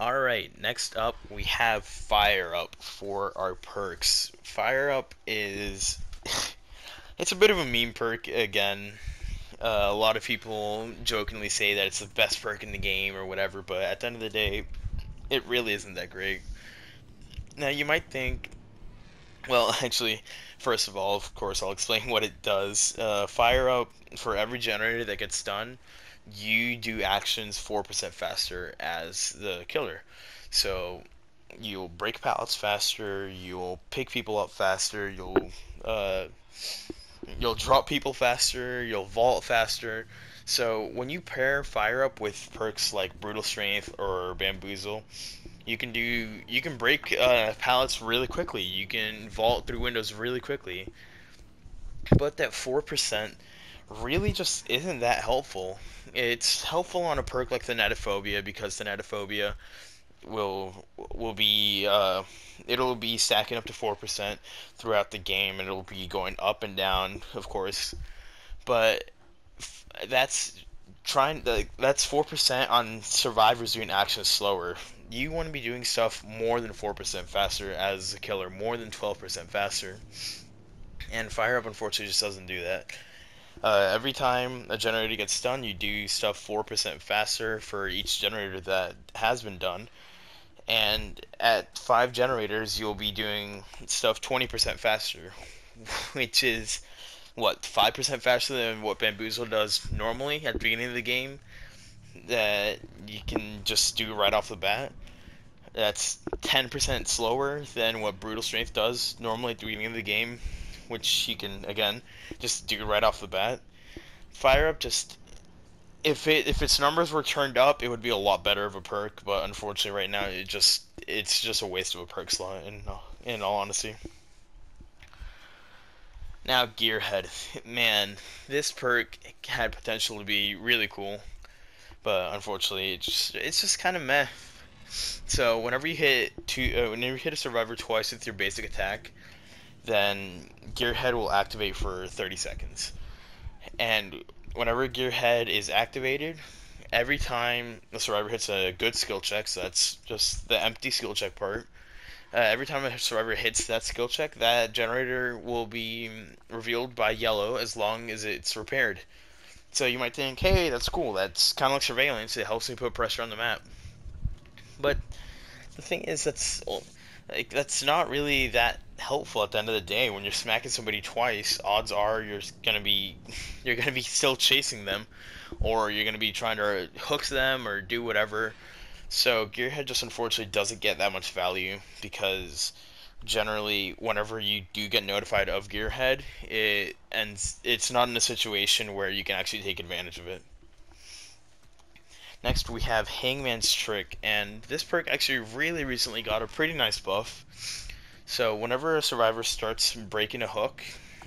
Alright, next up we have Fire Up for our perks. Fire Up is. It's a bit of a meme perk again. A lot of people jokingly say that it's the best perk in the game or whatever, but at the end of the day, it really isn't that great. Now, you might think, well, actually, first of all, of course, I'll explain what it does. Fire Up, for every generator that gets done, you do actions 4% faster as the killer. So you'll break pallets faster, you'll pick people up faster, uh, you'll drop people faster, you'll vault faster. So when you pair Fire Up with perks like Brutal Strength or Bamboozle, you can break pallets really quickly. You can vault through windows really quickly. But that 4% really just isn't that helpful. It's helpful on a perk like the Netophobia because the Netophobia will be it'll be stacking up to 4% throughout the game, and it'll be going up and down, of course. But that's that's 4% on survivors doing actions slower. You want to be doing stuff more than 4% faster as a killer, more than 12% faster. And Fire Up unfortunately just doesn't do that. Every time a generator gets done, you do stuff 4% faster for each generator that has been done. And at 5 generators, you'll be doing stuff 20% faster, which is what 5% faster than what Bamboozle does normally at the beginning of the game. That you can just do right off the bat. That's 10% slower than what Brutal Strength does normally at the beginning of the game, which you can again just do right off the bat. Fire Up just if its numbers were turned up, it would be a lot better of a perk. But unfortunately, right now, it's just a waste of a perk slot. In all honesty, now Gearhead, man, this perk had potential to be really cool, but unfortunately, it's just kind of meh. So whenever you hit a survivor twice with your basic attack, then Gearhead will activate for 30 seconds. And whenever Gearhead is activated, every time the survivor hits a good skill check, so that's just the empty skill check part. Every time a survivor hits that skill check, that generator will be revealed by yellow as long as it's repaired. So you might think, hey, that's cool. That's kind of like surveillance. It helps me put pressure on the map. But the thing is, that's not really that helpful at the end of the day. When you're smacking somebody twice, odds are you're gonna be still chasing them, or you're gonna be trying to hook them or do whatever. So Gearhead just unfortunately doesn't get that much value because generally whenever you do get notified of Gearhead, it's not in a situation where you can actually take advantage of it. Next we have Hangman's Trick, and this perk actually really recently got a pretty nice buff. So whenever a survivor starts breaking a hook,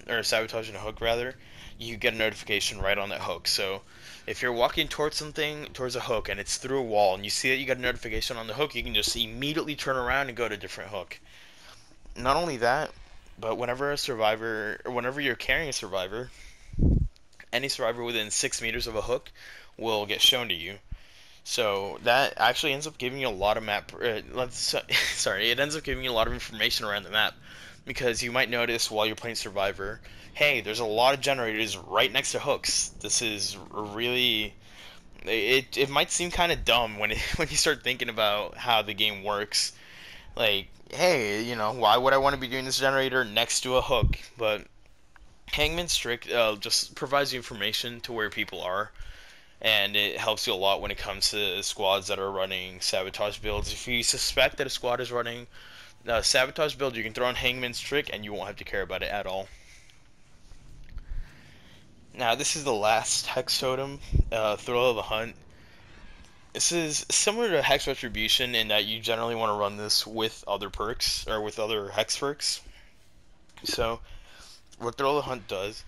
or sabotaging a hook rather, you get a notification right on that hook. So if you're walking towards something, towards a hook, and it's through a wall, and you see that you got a notification on the hook, you can just immediately turn around and go to a different hook. Not only that, but whenever you're carrying a survivor, any survivor within 6 meters of a hook will get shown to you. So that actually ends up giving you a lot of sorry, it ends up giving you a lot of information around the map because you might notice while you're playing Survivor, hey, there's a lot of generators right next to hooks. This is really it might seem kind of dumb when when you start thinking about how the game works. Like, hey, why would I want to be doing this generator next to a hook? But Hangman's Trick just provides you information to where people are, and it helps you a lot when it comes to squads that are running sabotage builds. If you suspect that a squad is running a sabotage build, you can throw on Hangman's Trick and you won't have to care about it at all. Now, this is the last Hex Totem, Thrill of the Hunt. This is similar to Hex Retribution in that you generally want to run this with other perks, or with other Hex perks. So, what Thrill of the Hunt does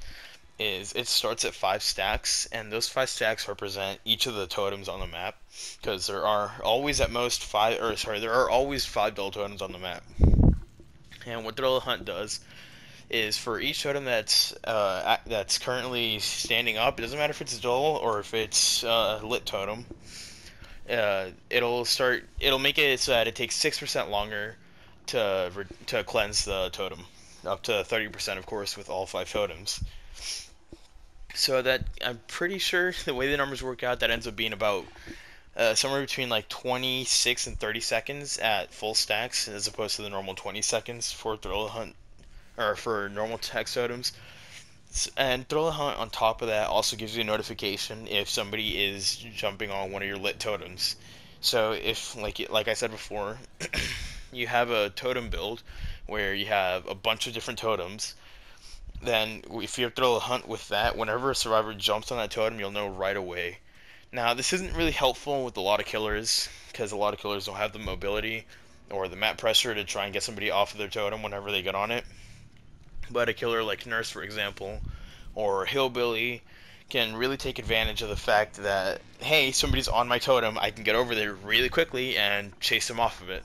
is it starts at 5 stacks, and those 5 stacks represent each of the totems on the map, because there are always at most five, or sorry, there are always 5 dull totems on the map. And what Thrill of the Hunt does is for each totem that's currently standing up, it doesn't matter if it's dull or if it's lit totem. It'll make it so that it takes 6% longer to cleanse the totem, up to 30%, of course, with all 5 totems. So that I'm pretty sure the way the numbers work out, that ends up being about somewhere between like 26 and 30 seconds at full stacks, as opposed to the normal 20 seconds for Thrill Hunt or for normal text totems. And Thrill Hunt on top of that also gives you a notification if somebody is jumping on one of your lit totems. So if like I said before, you have a totem build where you have a bunch of different totems, then if you throw a hunt with that, whenever a survivor jumps on that totem, you'll know right away. Now, this isn't really helpful with a lot of killers, because a lot of killers don't have the mobility or the map pressure to try and get somebody off of their totem whenever they get on it. But a killer like Nurse, for example, or Hillbilly can really take advantage of the fact that, hey, somebody's on my totem, I can get over there really quickly and chase them off of it.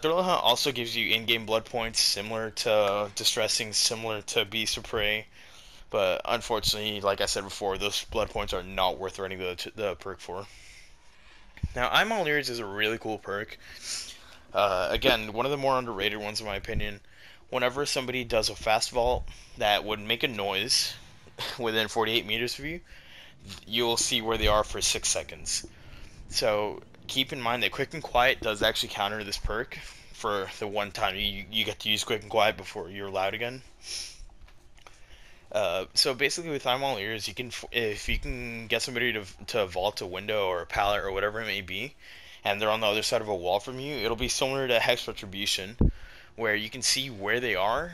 Thriller Hunt also gives you in-game blood points similar to Distressing, similar to Beast of Prey, but unfortunately, like I said before, those blood points are not worth running the perk for. Now, I'm All Ears is a really cool perk. Again, one of the more underrated ones in my opinion. Whenever somebody does a fast vault that would make a noise within 48 meters of you, you'll see where they are for 6 seconds. So keep in mind that Quick and Quiet does actually counter this perk for the one time you get to use Quick and Quiet before you're allowed again. So basically, with I'm All Ears, you can if you can get somebody to vault a window or a pallet or whatever it may be, and they're on the other side of a wall from you, it'll be similar to Hex Retribution, where you can see where they are,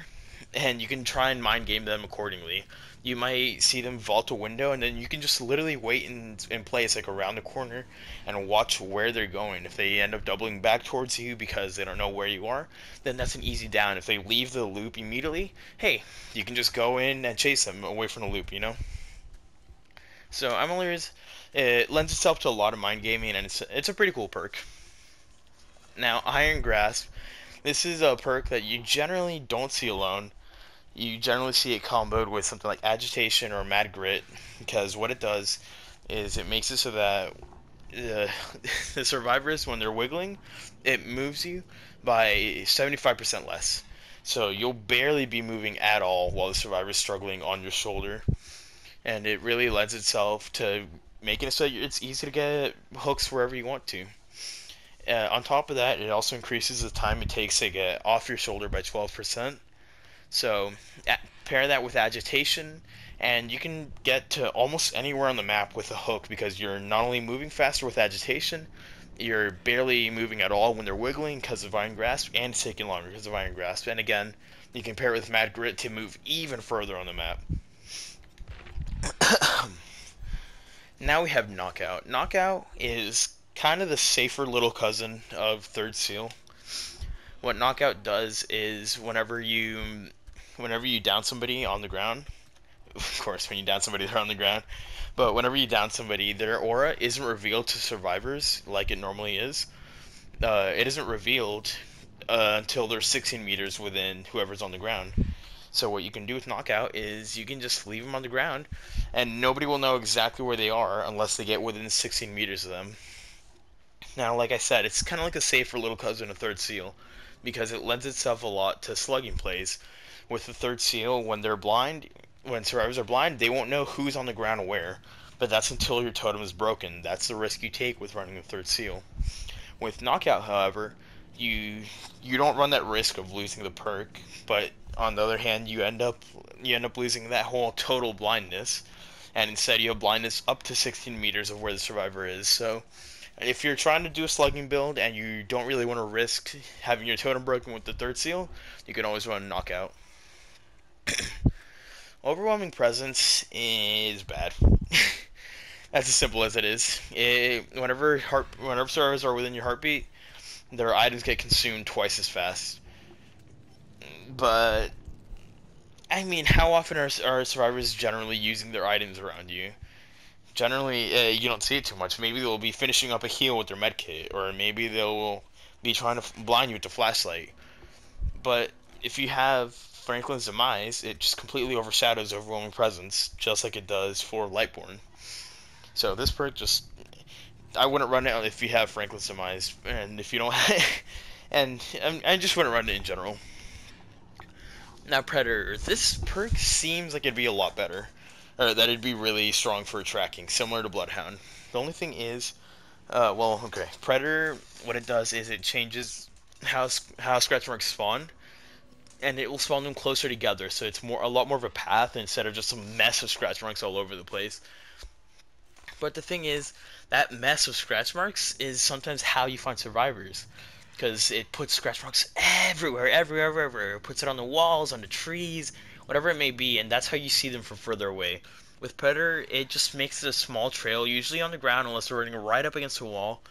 and you can try and mind game them accordingly. You might see them vault a window, and then you can just literally wait in place, like around the corner, and watch where they're going. If they end up doubling back towards you because they don't know where you are, then that's an easy down. If they leave the loop immediately, hey, you can just go in and chase them away from the loop, you know? So I'm All Ears, it lends itself to a lot of mind gaming, and it's a pretty cool perk. Now, Iron Grasp. This is a perk that you generally don't see alone. You generally see it comboed with something like Agitation or Mad Grit, because what it does is it makes it so that the, the survivors, when they're wiggling, it moves you by 75% less. So you'll barely be moving at all while the survivor is struggling on your shoulder. And it really lends itself to making it so it's easy to get hooks wherever you want to. On top of that, it also increases the time it takes to get off your shoulder by 12%. So pair that with Agitation, and you can get to almost anywhere on the map with a hook, because you're not only moving faster with Agitation, you're barely moving at all when they're wiggling because of Iron Grasp, and it's taking longer because of Iron Grasp. And again, you can pair it with Mad Grit to move even further on the map. Now we have Knockout. Knockout is kind of the safer little cousin of Third Seal. What Knockout does is whenever you down somebody on the ground, of course when you down somebody they're on the ground, but whenever you down somebody, their aura isn't revealed to survivors like it normally is. It isn't revealed until they're 16 meters within whoever's on the ground. So what you can do with Knockout is you can just leave them on the ground, and nobody will know exactly where they are unless they get within 16 meters of them. Now, like I said, it's kind of like a safer little cousin of Third Seal, because it lends itself a lot to slugging plays. With the Third Seal, when survivors are blind, they won't know who's on the ground where, but that's until your totem is broken. That's the risk you take with running the Third Seal. With Knockout, however, you don't run that risk of losing the perk, but on the other hand, you end up losing that whole total blindness, and instead you have blindness up to 16 meters of where the survivor is. So if you're trying to do a slugging build and you don't really want to risk having your totem broken with the Third Seal, you can always run Knockout. Overwhelming Presence is bad. That's as simple as it is. Whenever survivors are within your heartbeat, their items get consumed twice as fast. But I mean, how often are survivors generally using their items around you? Generally, you don't see it too much. Maybe they'll be finishing up a heal with their medkit, or maybe they'll be trying to blind you with the flashlight. But if you have Franklin's Demise, it just completely overshadows Overwhelming Presence, just like it does for Lightborn. So this perk just, I wouldn't run it if you have Franklin Demise, and if you don't, and I just wouldn't run it in general. Now Predator, this perk seems like it'd be a lot better, or that it'd be really strong for tracking, similar to Bloodhound. The only thing is, well, okay, Predator, what it does is it changes how scratch marks spawn, and it will spawn them closer together, so it's a lot more of a path instead of just a mess of scratch marks all over the place. But the thing is, that mess of scratch marks is sometimes how you find survivors, because it puts scratch marks everywhere, everywhere, everywhere. It puts it on the walls, on the trees, whatever it may be, and that's how you see them from further away. With Predator, it just makes it a small trail, usually on the ground unless they're running right up against a wall,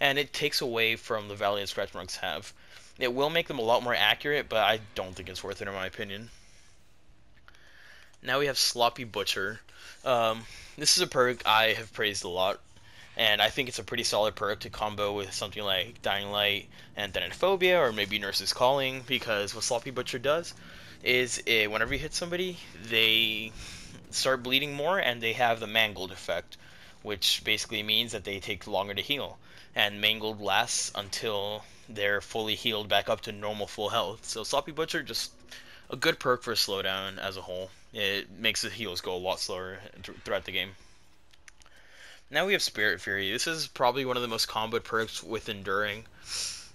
and it takes away from the value that scratch marks have. It will make them a lot more accurate, but I don't think it's worth it in my opinion. Now we have Sloppy Butcher. This is a perk I have praised a lot, and I think it's a pretty solid perk to combo with something like Dying Light and Thanatophobia, or maybe Nurse's Calling, because what Sloppy Butcher does is whenever you hit somebody, they start bleeding more and they have the Mangled effect, which basically means that they take longer to heal. And Mangled lasts until they're fully healed back up to normal full health. So Sloppy Butcher, just a good perk for a slowdown as a whole. It makes the heals go a lot slower throughout the game. Now we have Spirit Fury. This is probably one of the most comboed perks with Enduring.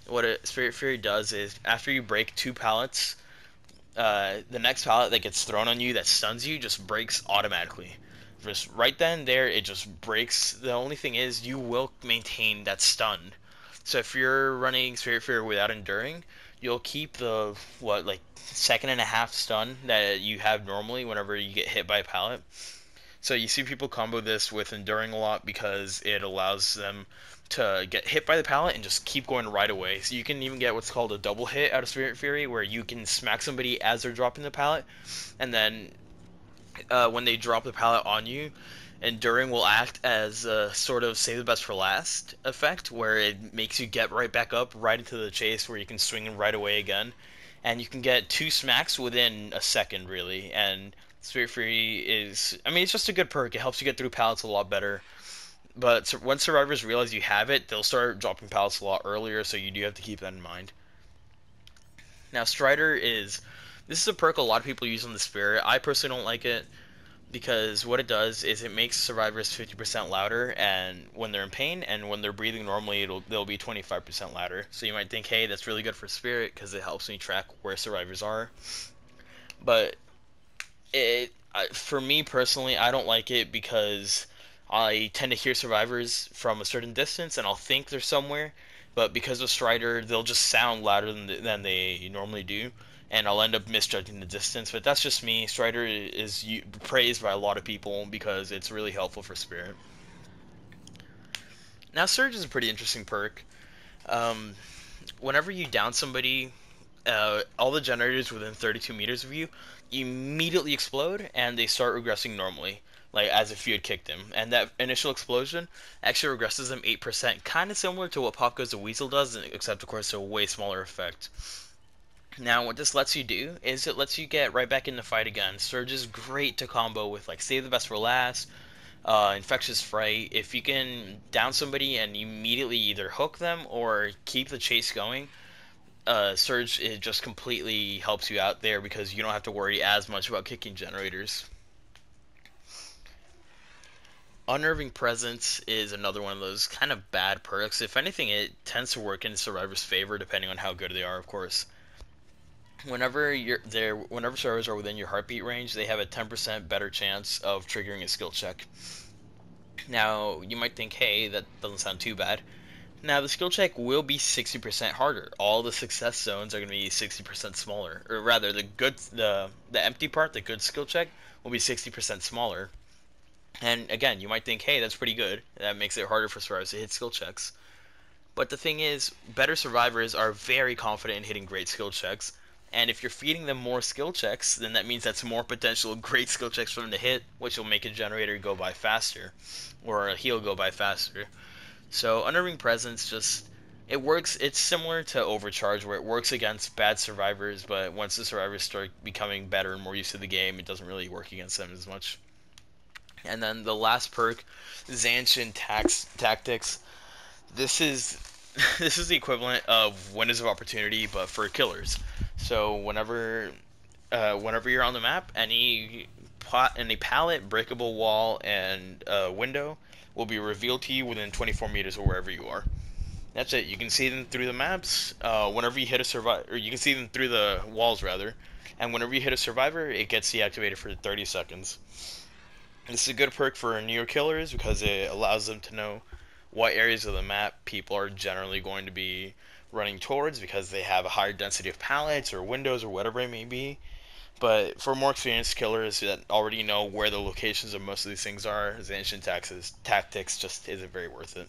What a Spirit Fury does is, after you break 2 pallets, the next pallet that gets thrown on you that stuns you just breaks automatically. Just right then and there, it just breaks. The only thing is, you will maintain that stun. So if you're running Spirit Fury without Enduring, you'll keep the, like second and a half stun that you have normally whenever you get hit by a pallet. So you see people combo this with Enduring a lot because it allows them to get hit by the pallet and just keep going right away. So you can even get what's called a double hit out of Spirit Fury, where you can smack somebody as they're dropping the pallet, and then when they drop the pallet on you, Enduring will act as a sort of save the best for last effect, where it makes you get right back up, right into the chase, where you can swing in right away again. And you can get 2 smacks within a second, really, and Spirit Fury is, I mean, it's just a good perk. It helps you get through pallets a lot better. But once survivors realize you have it, they'll start dropping pallets a lot earlier, so you do have to keep that in mind. Now, Strider this is a perk a lot of people use on the Spirit. I personally don't like it, because what it does is it makes survivors 50% louder and when they're in pain, and when they're breathing normally, they'll be 25% louder. So you might think, hey, that's really good for Spirit, because it helps me track where survivors are. But for me personally, I don't like it because I tend to hear survivors from a certain distance and I'll think they're somewhere, but because of Strider, they'll just sound louder than they normally do, and I'll end up misjudging the distance. But that's just me. Strider is praised by a lot of people because it's really helpful for Spirit. Now Surge is a pretty interesting perk. Whenever you down somebody, all the generators within 32 meters of you immediately explode and they start regressing normally, like as if you had kicked them. And that initial explosion actually regresses them 8%, kind of similar to what Pop Goes the Weasel does, except of course a way smaller effect. Now what this lets you do is it lets you get right back in the fight again. Surge is great to combo with like Save the Best for Last, Infectious Fright. If you can down somebody and immediately either hook them or keep the chase going, Surge, it just completely helps you out there because you don't have to worry as much about kicking generators. Unnerving Presence is another one of those kind of bad perks. If anything, it tends to work in Survivor's favor depending on how good they are, of course. Whenever survivors are within your heartbeat range, they have a 10% better chance of triggering a skill check. Now, you might think, hey, that doesn't sound too bad. Now, the skill check will be 60% harder. All the success zones are going to be 60% smaller. Or rather, the empty part, the good skill check, will be 60% smaller. And again, you might think, hey, that's pretty good. That makes it harder for survivors to hit skill checks. But the thing is, better survivors are very confident in hitting great skill checks. And if you're feeding them more skill checks, then that means that's more potential great skill checks for them to hit, which will make a generator go by faster, or a heal go by faster. So Unnerving Presence it works. It's similar to Overcharge, where it works against bad survivors, but once the survivors start becoming better and more used to the game, it doesn't really work against them as much. And then the last perk, Zanshin Tactics. This is this is the equivalent of Windows of Opportunity, but for killers. So whenever you're on the map, any pallet, breakable wall, and window will be revealed to you within 24 meters of wherever you are. That's it. You can see them through the maps. Whenever you hit a survivor, or you can see them through the walls rather. And whenever you hit a survivor, it gets deactivated for 30 seconds. This is a good perk for newer killers because it allows them to know what areas of the map people are generally going to be running towards because they have a higher density of pallets or windows or whatever it may be. But for more experienced killers that already know where the locations of most of these things are, the ancient tactics just isn't very worth it.